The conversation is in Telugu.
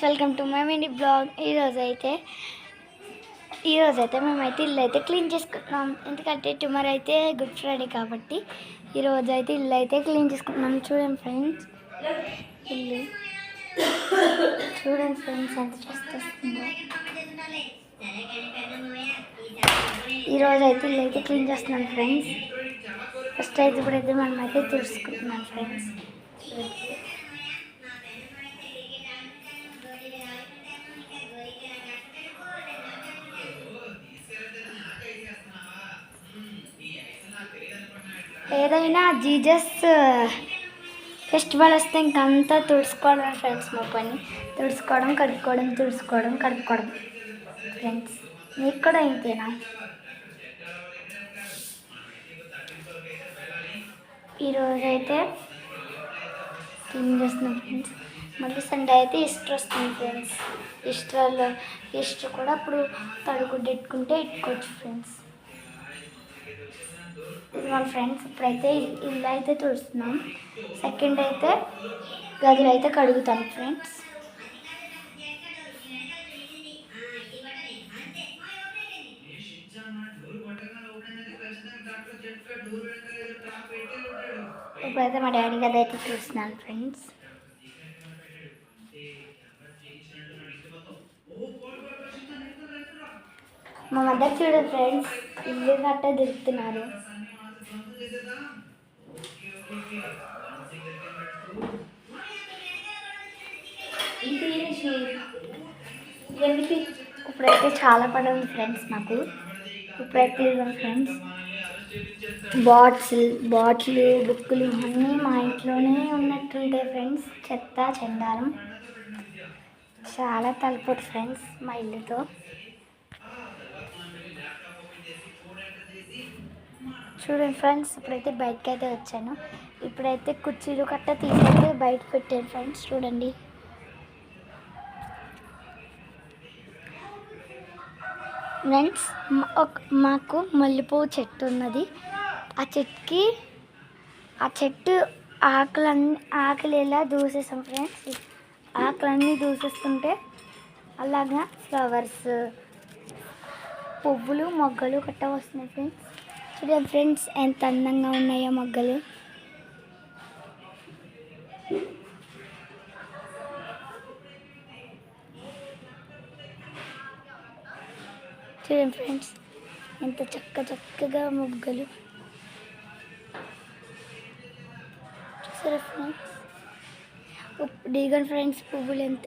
Welcome to my mini blog. ఈరోజైతే మేమైతే ఇల్లు అయితే క్లీన్ చేసుకుంటున్నాం. ఎందుకంటే టుమారో అయితే గుడ్ ఫ్రైడే కాబట్టి ఈరోజు అయితే ఇల్లు అయితే క్లీన్ చేసుకుంటున్నాం. చూడండి ఫ్రెండ్స్, ఇల్లు చూడండి ఫ్రెండ్స్ ఎంత చేస్తుందో. ఈరోజు అయితే ఇల్లు అయితే క్లీన్ చేస్తున్నాం ఫ్రెండ్స్. ఫస్ట్ అయితే ఇప్పుడైతే మనమైతే తుడుచుకుంటున్నాం ఫ్రెండ్స్. ఏదైనా జీజస్ ఫెస్టివల్ వస్తే ఇంకంతా తుడుచుకోవడం ఫ్రెండ్స్. మా పని తుడుచుకోవడం, కడుక్కోవడం ఫ్రెండ్స్. మీకు కూడా ఇంతేనా? ఈరోజైతే క్లీన్ చేస్తున్నాం ఫ్రెండ్స్. మళ్ళీ సండే అయితే ఈస్టర్ వస్తుంది ఫ్రెండ్స్. ఈస్టర్ కూడా అప్పుడు తడుగుడ్డు ఎట్టుకుంటే ఎట్టుకోవచ్చు ఫ్రెండ్స్. మా ఫ్రెండ్స్ ఇప్పుడైతే ఇల్లు అయితే తుడుస్తున్నాం. సెకండ్ అయితే గదులు అయితే కడుగుతాం ఫ్రెండ్స్. ఇప్పుడైతే మా డాడీ గది అయితే చూస్తున్నాను ఫ్రెండ్స్. మా మదర్ చూడండి ఫ్రెండ్స్, ఇల్లు గట్ట దిగుతున్నారు. ఇప్పుడైతే చాలా పని ఉంది ఫ్రెండ్స్ నాకు. ఇప్పుడైతే ఫ్రెండ్స్ బాటిల్ బుక్కులు అన్నీ మా ఇంట్లోనే ఉన్నట్టుంటాయి ఫ్రెండ్స్. చెత్త చెండాలం చాలా తలపోటు ఫ్రెండ్స్ మా ఇల్లుతో. చూడండి ఫ్రెండ్స్, ఇప్పుడైతే బయటకి అయితే వచ్చాను. ఇప్పుడైతే కుర్చీలు కట్ట తీసైతే బయట పెట్టాను ఫ్రెండ్స్. చూడండి ఫ్రెండ్స్, మాకు మల్లెపువ్వు చెట్టు ఉన్నది. ఆ చెట్టు ఆకులు ఎలా దూసేసాం ఫ్రెండ్స్. ఆకులన్నీ దూసేస్తుంటే అలాగా ఫ్లవర్స్, పువ్వులు, మొగ్గలు కట్ట వస్తున్నాయి ఫ్రెండ్స్. చూడండి ఫ్రెండ్స్ ఎంత అందంగా ఉన్నాయో మొగ్గలు. చూడండి ఫ్రెండ్స్ ఎంత చక్కగా మొగ్గలు. చూసారా ఫ్రెండ్స్? ఫ్రెండ్స్ పువ్వులు ఎంత